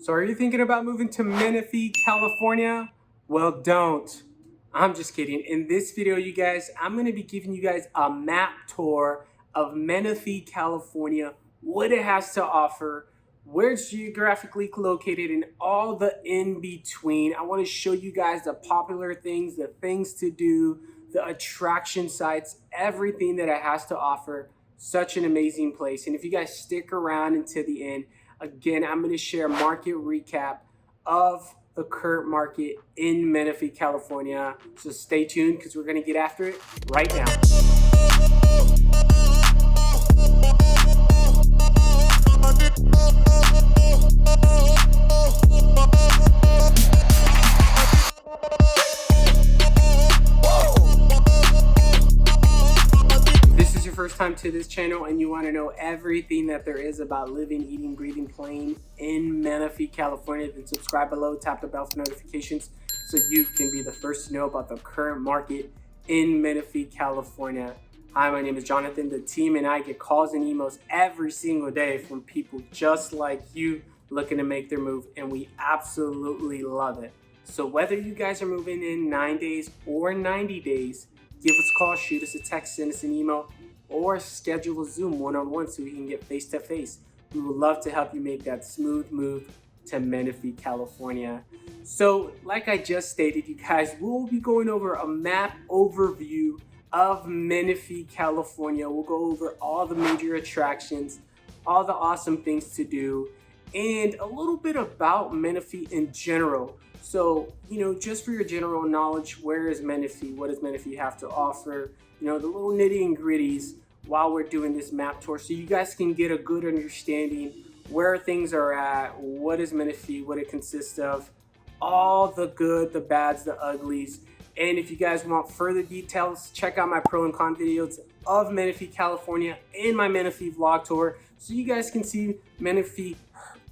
So are you thinking about moving to Menifee, California? Well, don't. I'm just kidding. In this video, you guys, I'm going to be giving you guys a map tour of Menifee, California, what it has to offer, where it's geographically located, and all the in-between. I want to show you guys the popular things, the things to do, the attraction sites, everything that it has to offer. Such an amazing place. And if you guys stick around until the end, again, I'm going to share a market recap of the current market in Menifee, California. So stay tuned because we're going to get after it right now. First time to this channel and you want to know everything that there is about living, eating, breathing, playing in Menifee, California, then subscribe below, tap the bell for notifications so you can be the first to know about the current market in Menifee, California. Hi, my name is Jonathan. The team and I get calls and emails every single day from people just like you looking to make their move, and we absolutely love it. So whether you guys are moving in 9 days or 90 days, give us a call, shoot us a text, send us an email, or schedule a Zoom one-on-one so we can get face-to-face. We would love to help you make that smooth move to Menifee, California. So like I just stated, you guys, we'll be going over a map overview of Menifee, California. We'll go over all the major attractions, all the awesome things to do, and a little bit about Menifee in general. So, just for your general knowledge, where is Menifee? What does Menifee have to offer? The little nitty and gritties while we're doing this map tour, so you guys can get a good understanding where things are at, what is Menifee, what it consists of, all the good, the bads, the uglies. And if you guys want further details, check out my pro and con videos of Menifee, California and my Menifee vlog tour, so you guys can see Menifee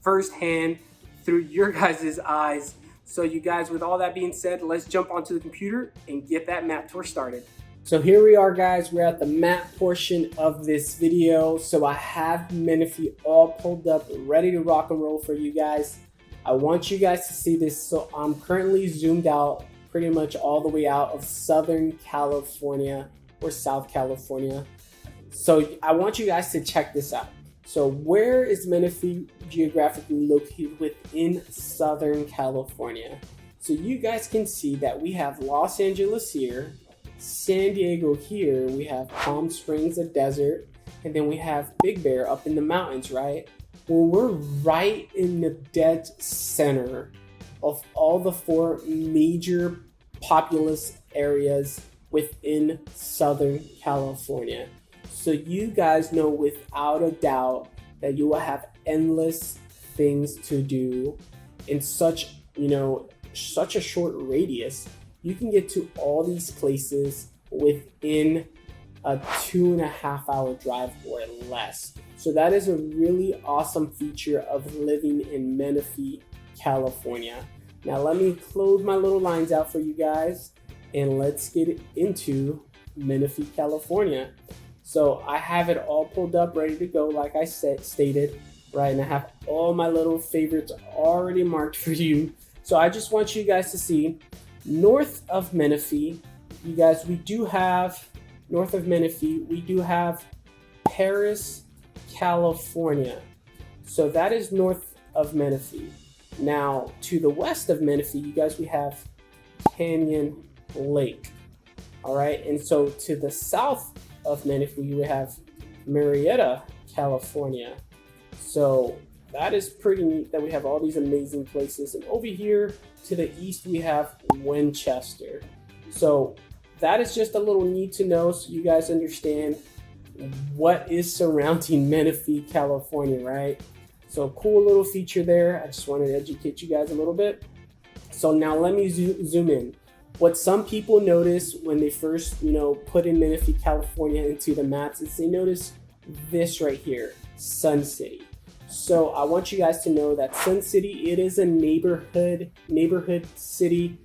firsthand through your guys' eyes. So you guys, with all that being said, let's jump onto the computer and get that map tour started. So here we are, guys. We're at the map portion of this video. So I have Menifee all pulled up, ready to rock and roll for you guys. I want you guys to see this. So I'm currently zoomed out pretty much all the way out of Southern California or South California. So I want you guys to check this out. So where is Menifee geographically located within Southern California? So you guys can see that we have Los Angeles here, San Diego here, we have Palm Springs, a desert, and then we have Big Bear up in the mountains, right? Well, we're right in the dead center of all the four major populous areas within Southern California. So you guys know without a doubt that you will have endless things to do in such a short radius. You can get to all these places within a 2.5 hour drive or less. So that is a really awesome feature of living in Menifee, California. Now let me close my little lines out for you guys and let's get into Menifee, California. So I have it all pulled up, ready to go, like I stated, right? And I have all my little favorites already marked for you. So I just want you guys to see, north of Menifee, you guys, north of Menifee, we do have Paris, California. So that is north of Menifee. Now, to the west of Menifee, you guys, we have Canyon Lake. All right, and so to the south of Menifee, we have Marietta, California. So that is pretty neat that we have all these amazing places. And over here to the east, we have Winchester. So that is just a little neat to know so you guys understand what is surrounding Menifee, California, right? So cool little feature there. I just wanted to educate you guys a little bit. So now let me zoom in. What some people notice when they first, put in Menifee, California into the maps is they notice this right here, Sun City. So I want you guys to know that Sun City, it is a neighborhood city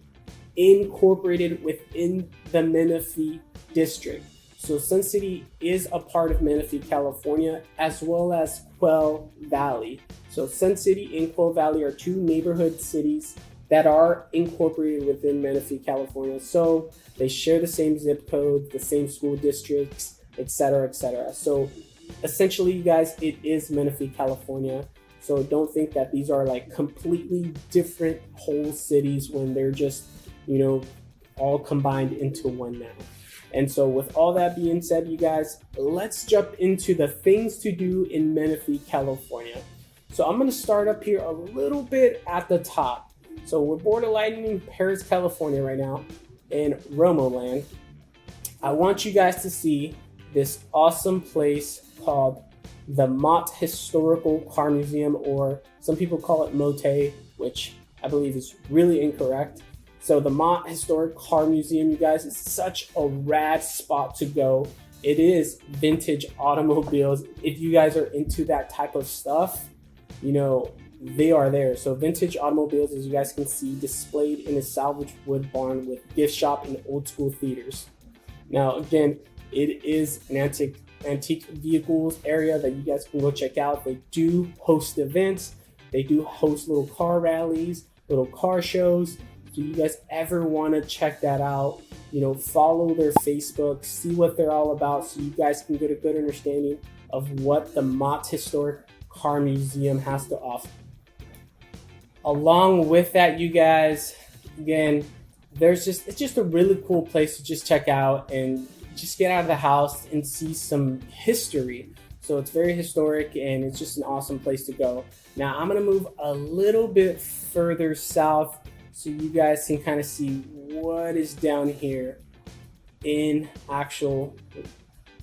incorporated within the Menifee district. So Sun City is a part of Menifee, California, as well as Quail Valley. So Sun City and Quail Valley are two neighborhood cities that are incorporated within Menifee, California. So they share the same zip code, the same school districts, etc., etc. So essentially, you guys, it is Menifee, California. So don't think that these are like completely different whole cities when they're just, all combined into one now. And so with all that being said, you guys, let's jump into the things to do in Menifee, California. So I'm going to start up here a little bit at the top. So we're borderlining Paris, California right now in Romoland. I want you guys to see this awesome place called the Mott Historical Car Museum, or some people call it Motte, which I believe is really incorrect. So the Mott Historic Car Museum, you guys, is such a rad spot to go. It is vintage automobiles. If you guys are into that type of stuff, they are there. So vintage automobiles, as you guys can see, displayed in a salvage wood barn with gift shop and old school theaters. Now, again, it is an antique vehicles area that you guys can go check out. They do host events. They do host little car rallies, little car shows. So you guys ever want to check that out, follow their Facebook, see what they're all about, so you guys can get a good understanding of what the Mott Historic Car Museum has to offer. Along with that, you guys, again, it's just a really cool place to just check out and just get out of the house and see some history. So it's very historic and it's just an awesome place to go. Now I'm going to move a little bit further south so you guys can kind of see what is down here in actual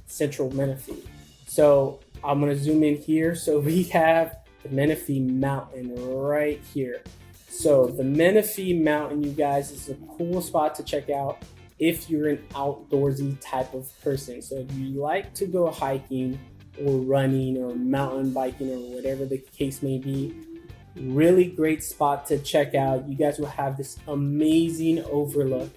central Menifee. So I'm going to zoom in here. So we have the Menifee Mountain right here. So the Menifee Mountain, you guys, is a cool spot to check out if you're an outdoorsy type of person. So if you like to go hiking or running or mountain biking or whatever the case may be, really great spot to check out. You guys will have this amazing overlook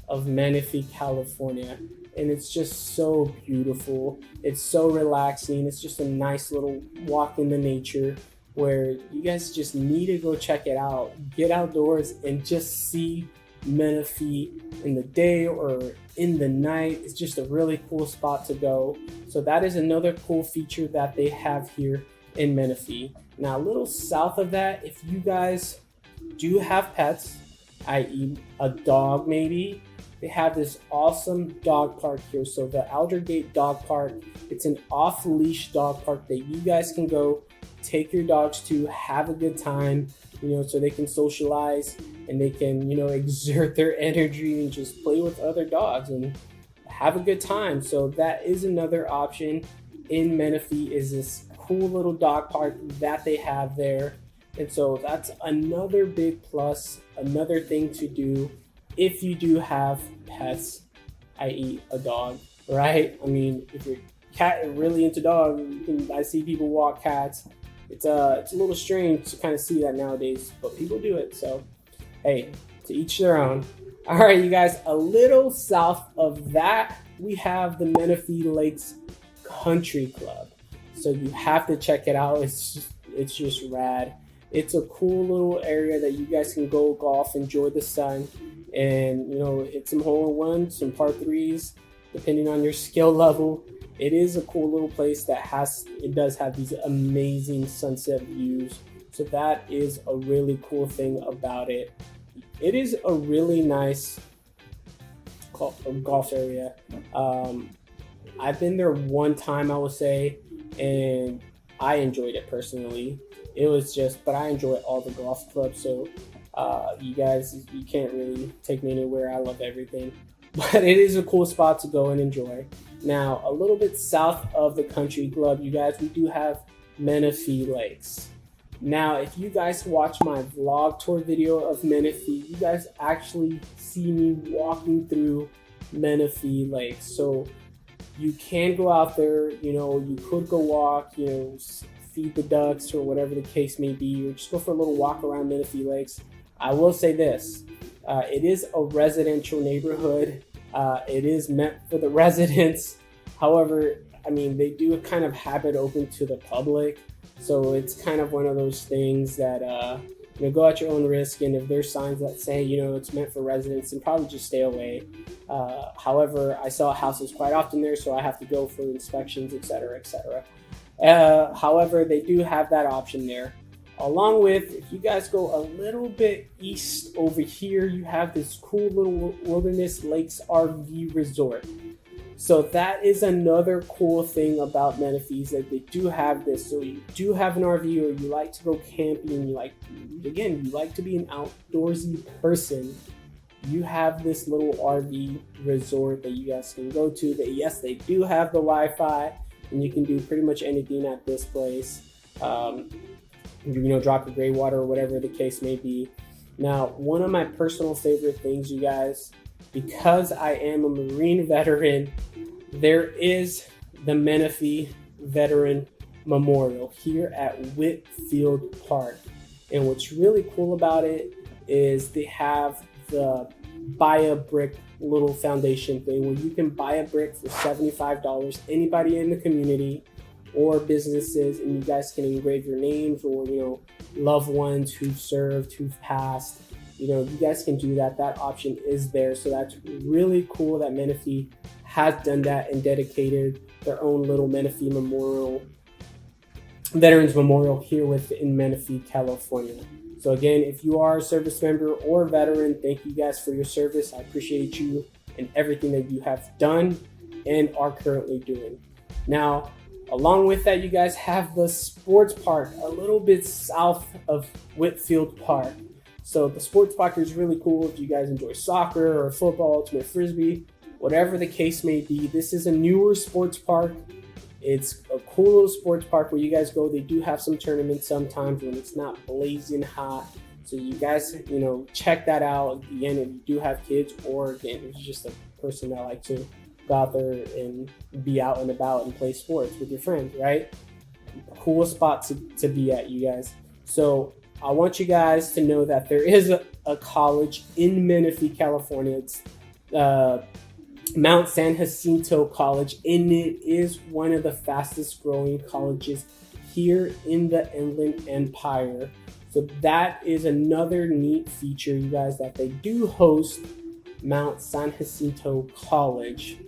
of Menifee, California, and it's just so beautiful. It's so relaxing. It's just a nice little walk in the nature where you guys just need to go check it out. Get outdoors and just see Menifee in the day or in the night. It's just a really cool spot to go. So that is another cool feature that they have here in Menifee. Now, a little south of that, if you guys do have pets, i.e. a dog maybe, they have this awesome dog park here. So the Aldergate Dog Park, it's an off-leash dog park that you guys can go take your dogs to, have a good time, so they can socialize and they can, exert their energy and just play with other dogs and have a good time. So that is another option in Menifee, is this cool little dog park that they have there. And so that's another big plus, another thing to do if you do have pets, i.e. a dog, right? I mean, if your cat is really into dogs, I see people walk cats. It's a little strange to kind of see that nowadays, but people do it. So, hey, to each their own. All right, you guys, a little south of that, we have the Menifee Lakes Country Club. So you have to check it out. It's just rad. It's a cool little area that you guys can go golf, enjoy the sun, and hit some hole-in-ones, some par threes, depending on your skill level. It is a cool little place it does have these amazing sunset views. So that is a really cool thing about it. It is a really nice golf area. I've been there one time, I would say, and I enjoyed it personally. But I enjoy all the golf clubs. So you guys, you can't really take me anywhere. I love everything. But it is a cool spot to go and enjoy. Now, a little bit south of the country club, you guys, we do have Menifee Lakes. Now, if you guys watch my vlog tour video of Menifee, you guys actually see me walking through Menifee Lakes. So you can go out there, you could go walk, feed the ducks or whatever the case may be, or just go for a little walk around Menifee Lakes. I will say this, it is a residential neighborhood. It is meant for the residents. However, I mean, they do kind of have it open to the public, so it's kind of one of those things that go at your own risk. And if there's signs that say it's meant for residents, then probably just stay away. However, I sell houses quite often there, so I have to go for inspections, etc., etc. However, they do have that option there. Along with, if you guys go a little bit east over here, you have this cool little Wilderness Lakes RV Resort. So that is another cool thing about Menifee, that they do have this. So you do have an RV, or you like to go camping, you like to be an outdoorsy person, you have this little RV resort that you guys can go to. Yes, they do have the Wi-Fi, and you can do pretty much anything at this place. Drop a gray water or whatever the case may be. Now, one of my personal favorite things, you guys, because I am a Marine veteran, there is the Menifee Veteran Memorial here at Whitfield Park. And what's really cool about it is they have the buy a brick little foundation thing where you can buy a brick for $75. Anybody in the community or businesses, and you guys can engrave your names or loved ones who've served, who've passed. You guys can do that. That option is there. So that's really cool that Menifee has done that and dedicated their own little Menifee Memorial, Veterans Memorial here within Menifee, California. So again, if you are a service member or a veteran, thank you guys for your service. I appreciate you and everything that you have done and are currently doing. Now, along with that, you guys have the sports park a little bit south of Whitfield Park. So the sports park is really cool if you guys enjoy soccer or football, ultimate frisbee, whatever the case may be. This is a newer sports park. It's a cool little sports park where you guys go. They do have some tournaments sometimes when it's not blazing hot. So you guys, check that out. Again, if you do have kids, or again, if you're just a person that likes to go out there and be out and about and play sports with your friends, right? Cool spot to be at, you guys. So I want you guys to know that there is a college in Menifee, California. It's Mount San Jacinto College, and it is one of the fastest growing colleges here in the Inland Empire. So that is another neat feature, you guys, that they do host Mount San Jacinto College.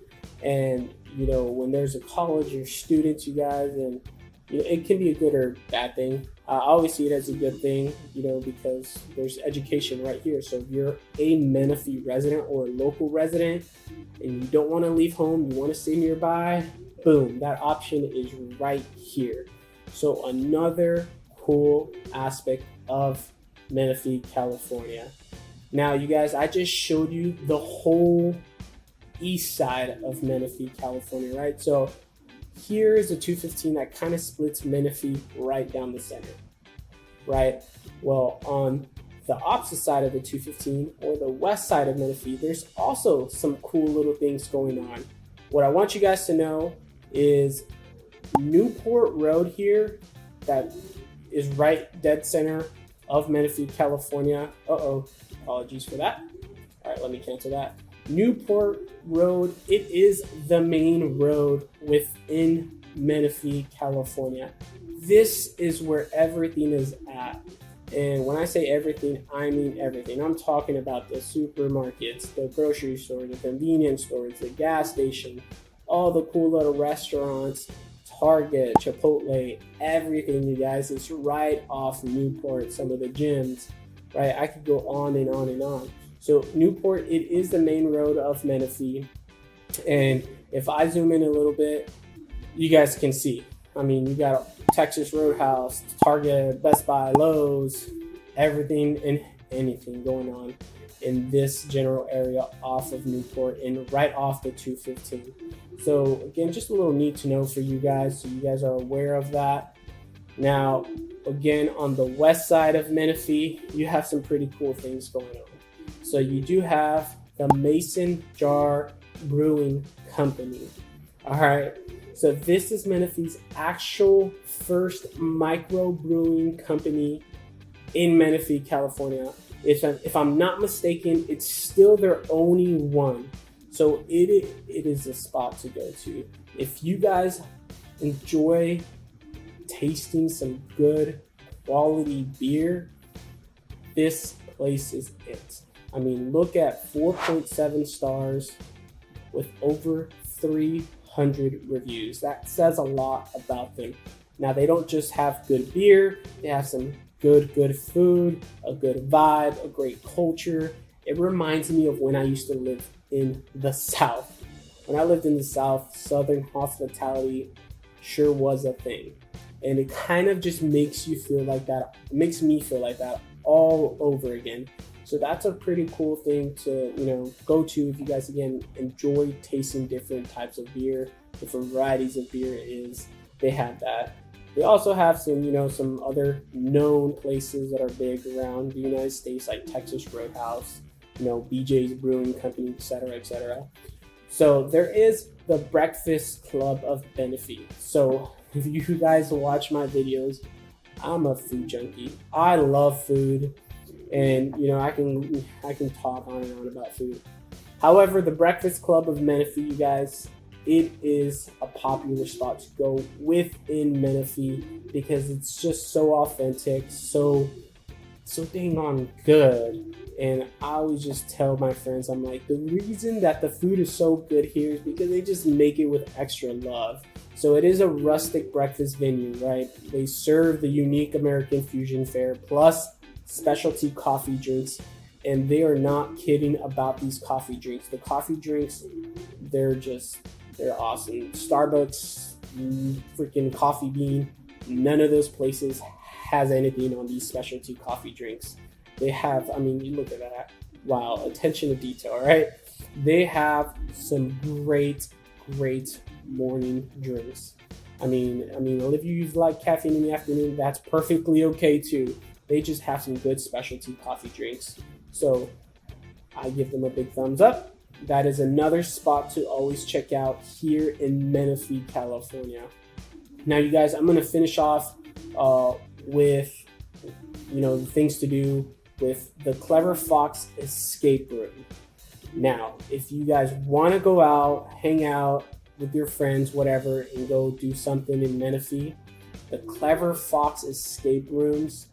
And when there's a college or students, you guys, and it can be a good or bad thing. I always see it as a good thing, because there's education right here. So if you're a Menifee resident or a local resident and you don't want to leave home, you want to stay nearby, boom, that option is right here. So another cool aspect of Menifee, California. Now, you guys, I just showed you the whole east side of Menifee, California, right? So here is a 215 that kind of splits Menifee right down the center, right? Well, on the opposite side of the 215, or the west side of Menifee, there's also some cool little things going on. What I want you guys to know is Newport Road here, that is right dead center of Menifee, California. Apologies for that. All right, let me cancel that. Newport Road, it is the main road within Menifee, California. This is where everything is at. And when I say everything, I mean everything. I'm talking about the supermarkets, the grocery store, the convenience stores, the gas station, all the cool little restaurants, Target, Chipotle, everything, you guys. It's right off Newport, some of the gyms, right? I could go on and on and on. So Newport, it is the main road of Menifee. And if I zoom in a little bit, you guys can see. I mean, you got Texas Roadhouse, Target, Best Buy, Lowe's, everything and anything going on in this general area off of Newport and right off the 215. So again, just a little need to know for you guys, so you guys are aware of that. Now, again, on the west side of Menifee, you have some pretty cool things going on. So you do have the Mason Jar Brewing Company. All right. So this is Menifee's actual first micro brewing company in Menifee, California. If I'm not mistaken, it's still their only one. So it is a spot to go to. If you guys enjoy tasting some good quality beer, this place is it. I mean, look at 4.7 stars with over 300 reviews. That says a lot about them. Now, they don't just have good beer, they have some good food, a good vibe, a great culture. It reminds me of when I used to live in the South. When I lived in the South, Southern hospitality sure was a thing. And it kind of just makes you feel like that. It makes me feel like that all over again. So that's a pretty cool thing to, go to if you guys, again, enjoy tasting different types of beer, different varieties of beer. They have that. They also have some other known places that are big around the United States, like Texas Roadhouse, BJ's Brewing Company, etc., etc. So there is the Breakfast Club of Menifee. So if you guys watch my videos, I'm a food junkie. I love food, and I can talk on and on about food. However, the Breakfast Club of Menifee, you guys, it is a popular spot to go within Menifee because it's just so authentic, so dang on good. And I always just tell my friends, I'm like, the reason that the food is so good here is because they just make it with extra love. So it is a rustic breakfast venue, right? They serve the unique American fusion fare plus specialty coffee drinks. And they are not kidding about these coffee drinks. The coffee drinks, they're awesome. Starbucks, freaking Coffee Bean, none of those places has anything on these specialty coffee drinks. They have, you look at that. Wow, attention to detail, right? They have some great morning drinks. If you like caffeine in the afternoon, that's perfectly okay too. They just have some good specialty coffee drinks. So I give them a big thumbs up. That is another spot to always check out here in Menifee, California. Now, you guys, I'm going to finish off with, the things to do with the Clever Fox Escape Room. Now, if you guys want to go out, hang out with your friends, whatever, and go do something in Menifee, the Clever Fox Escape Rooms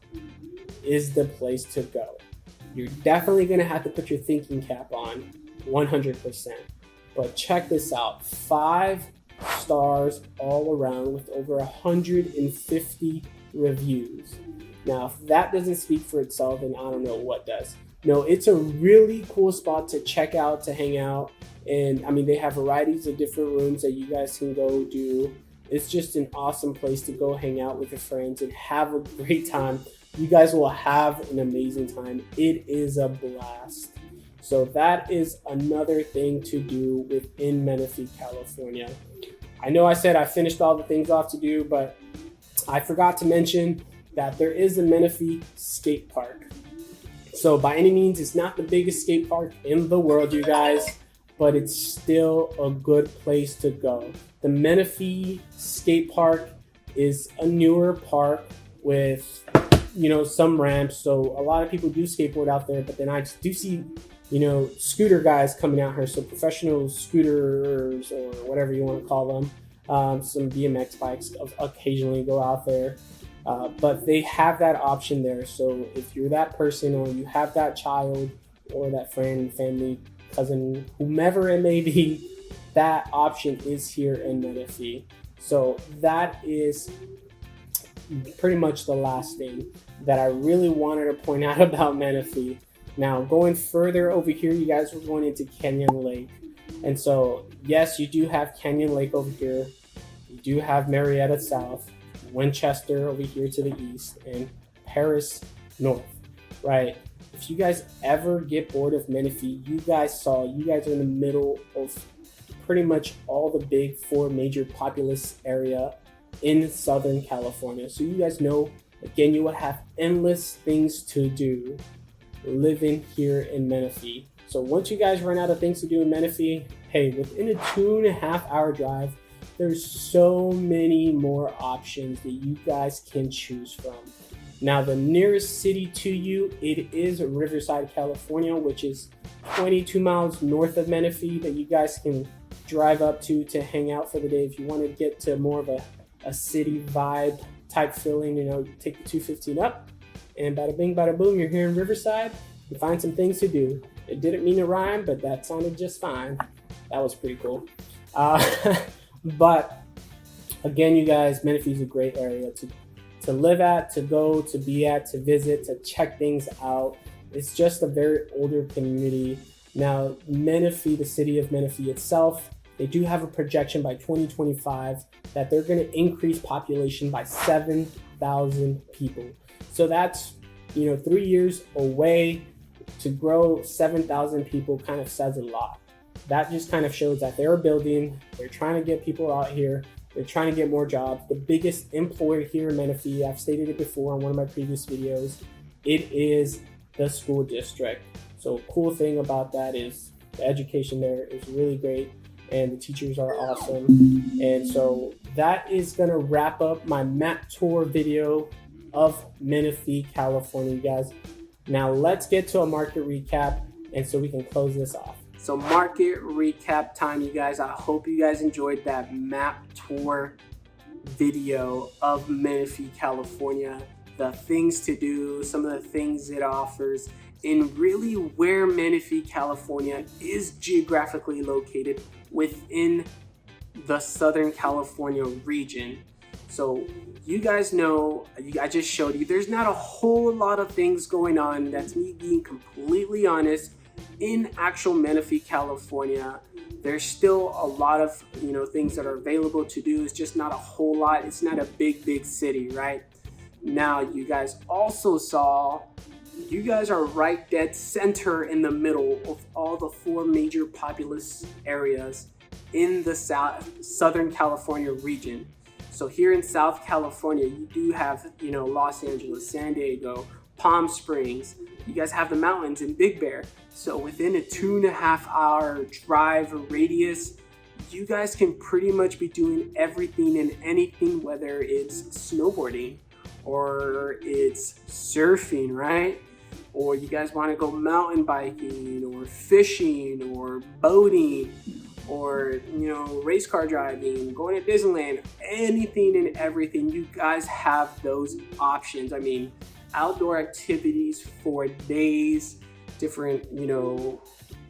is the place to go. You're definitely going to have to put your thinking cap on, 100%. But check this out, 5 stars all around with over 150 reviews. Now, if that doesn't speak for itself, then I don't know what does. No, it's a really cool spot to check out, to hang out. And they have varieties of different rooms that you guys can go do. It's just an awesome place to go hang out with your friends and have a great time. You guys will have an amazing time. It is a blast. So that is another thing to do within Menifee, California. I know I said I finished all the things off to do, but I forgot to mention that there is a Menifee skate park. So by any means, it's not the biggest skate park in the world, you guys, but it's still a good place to go. The Menifee skate park is a newer park with, some ramps. So a lot of people do skateboard out there, but then I do see, scooter guys coming out here. So professional scooters or whatever you want to call them. Some BMX bikes occasionally go out there. But they have that option there. So if you're that person or you have that child or that friend, family, cousin, whomever it may be, that option is here in Menifee. So that is pretty much the last thing that I really wanted to point out about Menifee. Now, going further over here, you guys are going into Canyon Lake. And so, yes, you do have Canyon Lake over here. You do have Marietta South, Winchester over here to the east, and Paris north, right? If you guys ever get bored of Menifee, you guys are in the middle of pretty much all the big 4 major populous area in Southern California. So you guys know, again, you will have endless things to do living here in Menifee. So once you guys run out of things to do in Menifee, hey, within a 2.5 hour drive, there's so many more options that you guys can choose from. Now, the nearest city to you, it is Riverside, California, which is 22 miles north of Menifee, that you guys can drive up to hang out for the day. If you want to get to more of a city vibe type feeling, you know, take the 215 up, and bada bing, bada boom, you're here in Riverside. You find some things to do. It didn't mean to rhyme, but that sounded just fine. That was pretty cool. But again, you guys, Menifee is a great area to live at, to go, to be at, to visit, to check things out. It's just a very older community. Now, Menifee, the city of Menifee itself, they do have a projection by 2025 that they're going to increase population by 7,000 people. So that's, you know, 3 years away. To grow 7,000 people kind of says a lot. That just kind of shows that they're building, they're trying to get people out here, they're trying to get more jobs. The biggest employer here in Menifee, I've stated it before on one of my previous videos, it is the school district. So cool thing about that is the education there is really great and the teachers are awesome. And so that is gonna wrap up my map tour video of Menifee, California, you guys. Now let's get to a market recap, and so we can close this off. So market recap time, you guys. I hope you guys enjoyed that map tour video of Menifee, California. The things to do, some of the things it offers, and really where Menifee, California is geographically located within the Southern California region. So you guys know, I just showed you, there's not a whole lot of things going on. That's me being completely honest. In actual Menifee, California, there's still a lot of, you know, things that are available to do. It's just not a whole lot. It's not a big city, right? Now, you guys also saw, you guys are right dead center in the middle of all the 4 major populous areas in the Southern California region. So here in South California, you do have, you know, Los Angeles, San Diego, Palm Springs. You guys have the mountains in Big Bear. So within a 2.5 hour drive radius, you guys can pretty much be doing everything and anything, whether it's snowboarding or it's surfing, right? Or you guys want to go mountain biking or fishing or boating, or, you know, race car driving, going to Disneyland, anything and everything. You guys have those options. I mean, outdoor activities for days, different, you know,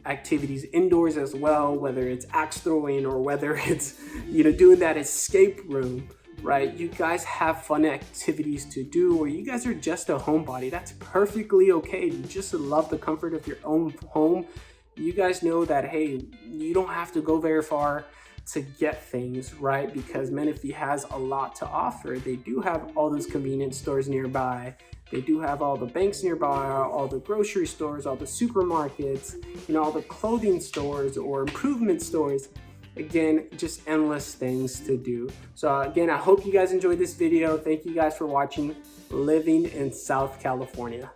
activities indoors as well, whether it's axe throwing or whether it's, you know, doing that escape room, right? You guys have fun activities to do, or you guys are just a homebody. That's perfectly okay. You just love the comfort of your own home. You guys know that, hey, you don't have to go very far to get things, right? Because Menifee has a lot to offer. They do have all those convenience stores nearby. They do have all the banks nearby, all the grocery stores, all the supermarkets, you know, all the clothing stores or improvement stores. Again, just endless things to do. So again, I hope you guys enjoyed this video. Thank you guys for watching Living in South California.